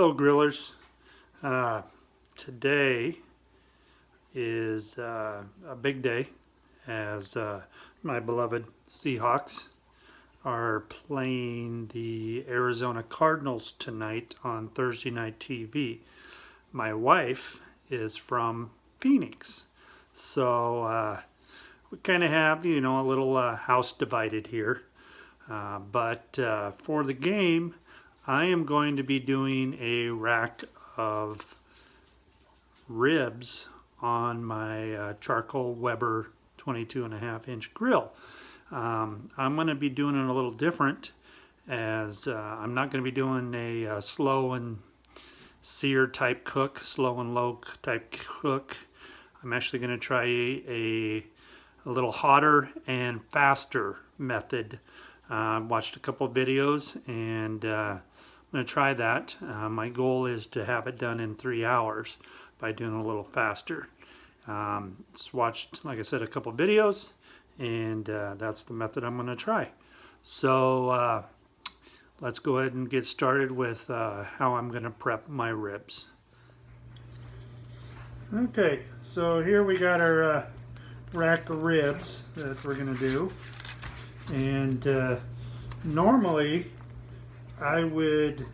Hello grillers. Today is a big day as my beloved Seahawks are playing the Arizona Cardinals tonight on Thursday night TV. My wife is from Phoenix, so we kind of have, a little house divided here. But for the game, I am going to be doing a rack of ribs on my charcoal Weber 22.5-inch grill. I'm going to be doing it a little different, as I'm not going to be doing a slow and sear type cook, slow and low type cook. I'm actually going to try a little hotter and faster method. Watched a couple of videos, and I'm going to try that. My goal is to have it done in 3 hours by doing a little faster. Just watched, like I said, a couple of videos, and that's the method I'm going to try. So let's go ahead and get started with how I'm going to prep my ribs. Okay, so here we got our rack of ribs that we're going to do. And normally I would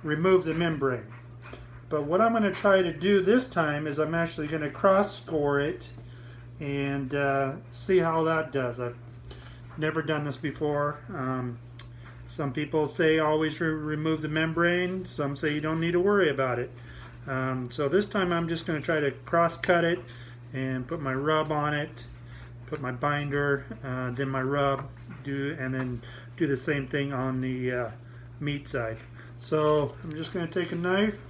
remove the membrane, but what I'm going to try to do this time is I'm actually going to cross score it and see how that does. I've never done this before. Some people say always remove the membrane, some say you don't need to worry about it. So this time I'm just going to try to cross cut it and put my rub on it, put my binder, then my rub, and then do the same thing on the meat side. So I'm just going to take a knife,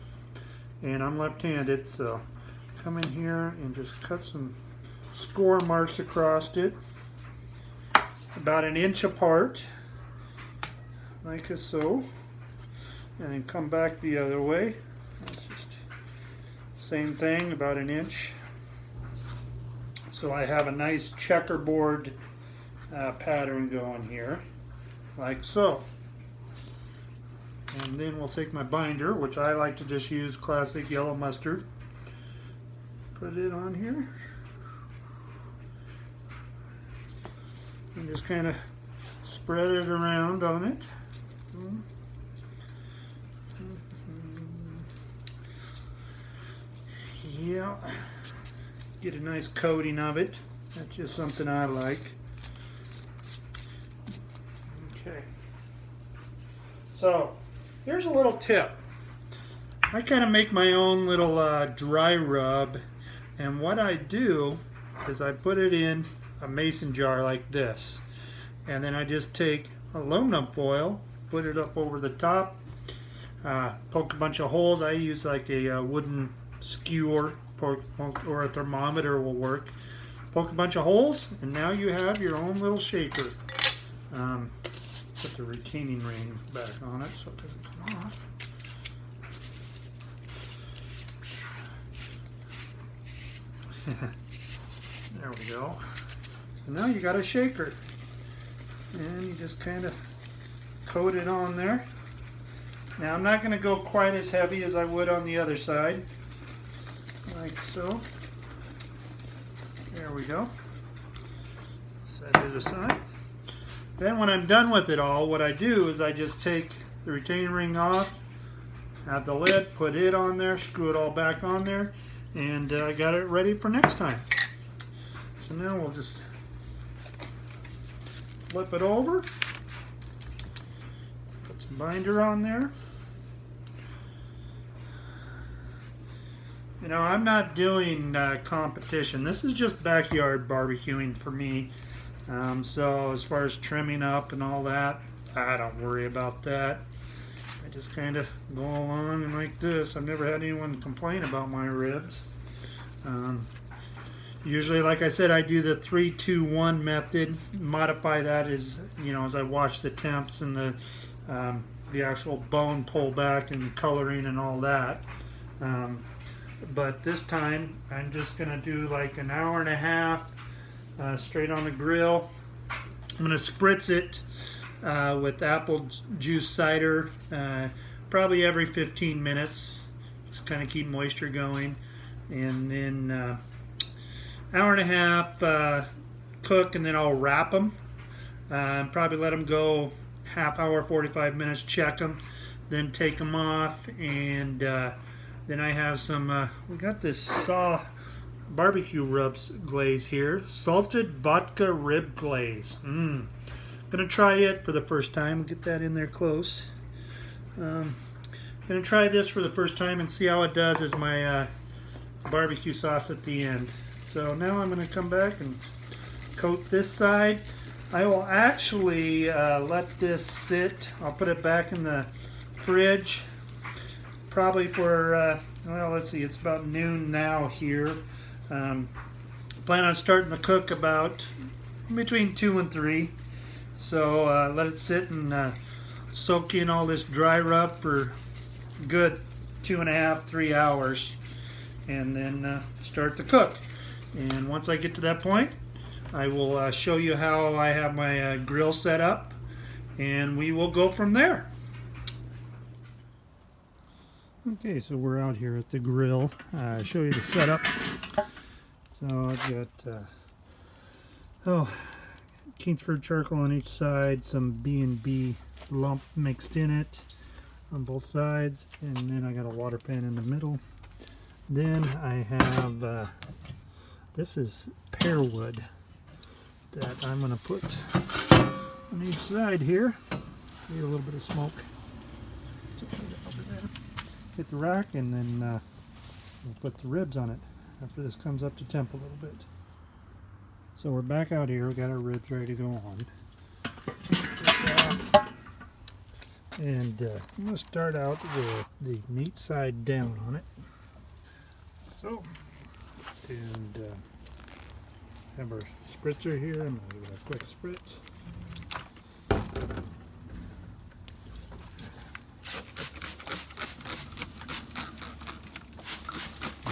and I'm left-handed, so come in here and just cut some score marks across it, about 1 inch apart, like so, and then come back the other way. That's just same thing, about 1 inch. So I have a nice checkerboard pattern going here, like so. And then we'll take my binder, which I like to just use classic yellow mustard. Put it on here. And just kind of spread it around on it. Yeah. Get a nice coating of it. That's just something I like. Okay. So, here's a little tip. I kind of make my own little dry rub, and what I do is I put it in a mason jar like this, and then I just take aluminum foil, put it up over the top, poke a bunch of holes. I use like a wooden skewer, or a thermometer will work. Poke a bunch of holes, and now you have your own little shaker. Put the retaining ring back on it so it doesn't come off. There we go. And now you got a shaker, and you just kind of coat it on there. Now I'm not going to go quite as heavy as I would on the other side, like so. There we go. Set it aside. Then when I'm done with it all, what I do is I just take the retaining ring off, add the lid, put it on there, screw it all back on there, and I got it ready for next time. So now we'll just flip it over, put some binder on there. You know, I'm not doing competition. This is just backyard barbecuing for me. So as far as trimming up and all that, I don't worry about that. I just kind of go along and like this. I've never had anyone complain about my ribs. Usually, like I said, I do the 3-2-1 method. Modify that as, as I watch the temps and the actual bone pullback and coloring and all that. But this time, I'm just going to do like 1.5 hours straight on the grill. I'm going to spritz it with apple juice cider probably every 15 minutes. Just kind of keep moisture going. And then hour and a half cook, and then I'll wrap them. Probably let them go half hour, 45 minutes, check them, then take them off. And then I have some, we got this barbecue rubs glaze here. Salted vodka rib glaze. Gonna try it for the first time. Get that in there close. Gonna try this for the first time and see how it does as my barbecue sauce at the end. So now I'm gonna come back and coat this side. I will actually let this sit. I'll put it back in the fridge probably for well, let's see, it's about noon now here. Plan on starting to cook about between 2 and 3. So let it sit and soak in all this dry rub for good 2.5, 3 hours, and then start to cook. And once I get to that point, I will show you how I have my grill set up, and we will go from there. Okay, so we're out here at the grill. Show you the setup. So I've got Kingsford charcoal on each side, some B&B lump mixed in it on both sides, and then I got a water pan in the middle. Then I have this is pear wood that I'm going to put on each side here. Get a little bit of smoke. Hit the rack, and then we'll put the ribs on it after this comes up to temp a little bit. So we're back out here. We got our ribs ready to go on. And I'm going to start out with the meat side down on it. So, and have our spritzer here. I'm going to give it a quick spritz.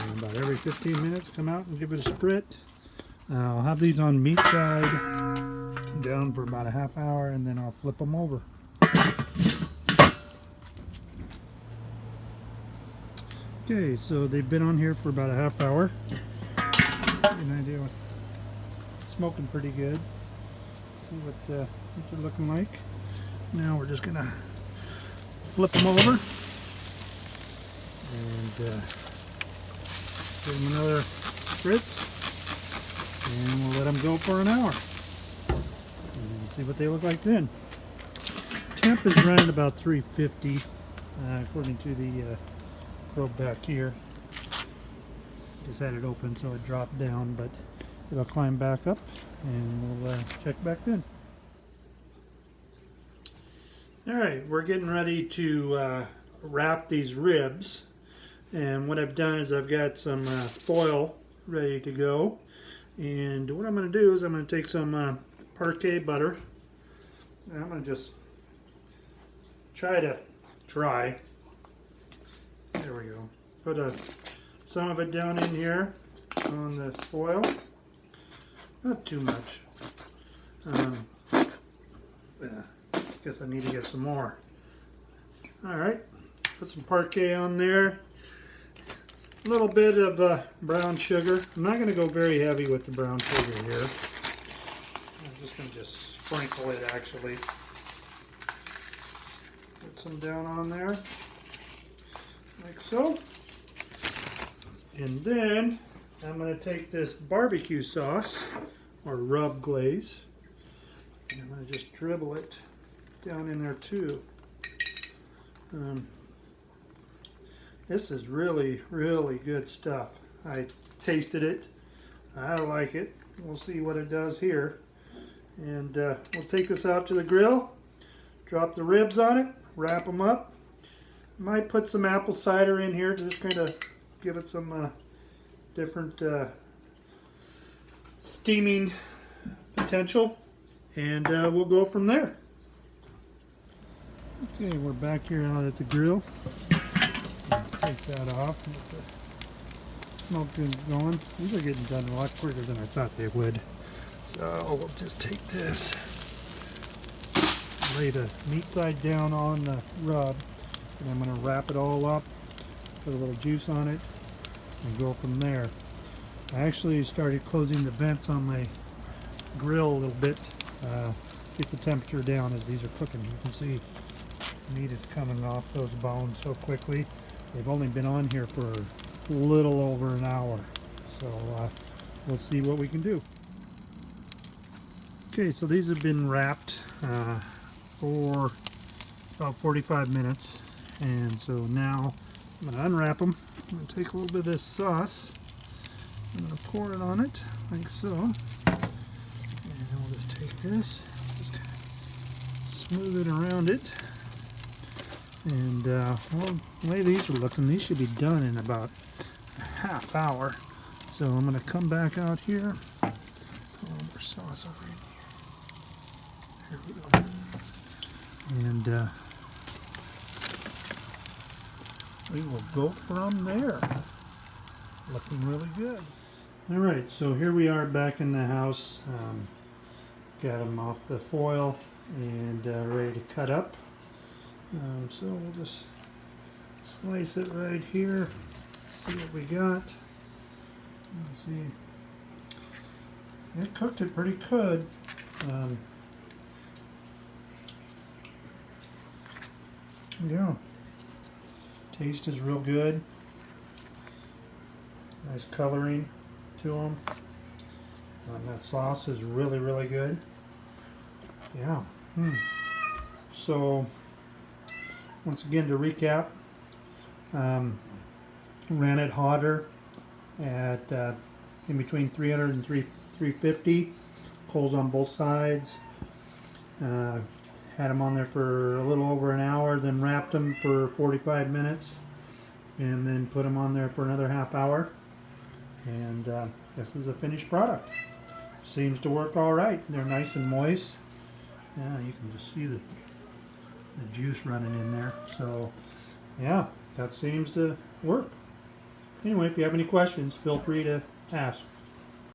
And about every 15 minutes, come out and give it a sprit. I'll have these on meat side down for about a half hour, and then I'll flip them over. Okay, so they've been on here for about a half hour. Get an idea what smoking pretty good. See what they're looking like. Now we're just gonna flip them over and give them another spritz, and we'll let them go for an hour and see what they look like then. Temp is running about 350 according to the probe back here. Just had it open so it dropped down, but it'll climb back up, and we'll check back then. Alright, we're getting ready to wrap these ribs, and what I've done is I've got some foil ready to go, and what I'm going to do is I'm going to take some parquet butter, and I'm going to just try. There we go. Put some of it down in here on the foil. Not too much. I guess I need to get some more. Alright. Put some parquet on there. A little bit of brown sugar. I'm not going to go very heavy with the brown sugar here. I'm just going to sprinkle it actually. Put some down on there. Like so. And then I'm going to take this barbecue sauce, or rub glaze, and I'm going to just dribble it down in there too. This is really, really good stuff. I tasted it. I like it. We'll see what it does here. And we'll take this out to the grill, drop the ribs on it, wrap them up. Might put some apple cider in here to just kind of give it some different steaming potential, and we'll go from there. Okay, we're back here out at the grill. Take that off. Get the smoke going. These are getting done a lot quicker than I thought they would. So we'll just take this, lay the meat side down on the rub, And I'm going to wrap it all up, put a little juice on it, and go from there. I actually started closing the vents on my grill a little bit, get the temperature down as these are cooking. You can see the meat is coming off those bones so quickly. They've only been on here for a little over an hour, so we'll see what we can do. Okay, so these have been wrapped for about 45 minutes, and so now I'm going to unwrap them. I'm going to take a little bit of this sauce. I'm going to pour it on it like so, and we'll just take this, just smooth it around it. And well, the way these are looking, these should be done in about a half hour. So I'm going to come back out here. A little more sauce over in here. There we go. And we will go from there. Looking really good. All right, so here we are back in the house. Got them off the foil and ready to cut up. So we'll just slice it right here, see what we got. Let's see. It cooked it pretty good. Yeah. Taste is real good. Nice coloring to them. That sauce is really, really good. Yeah. So, once again, to recap, ran it hotter at in between 300 and 350, coals on both sides. Had them on there for a little over an hour, then wrapped them for 45 minutes, and then put them on there for another half hour. And this is a finished product. Seems to work all right. They're nice and moist. Yeah, you can just see the juice running in there. So yeah, that seems to work. Anyway, if you have any questions, feel free to ask.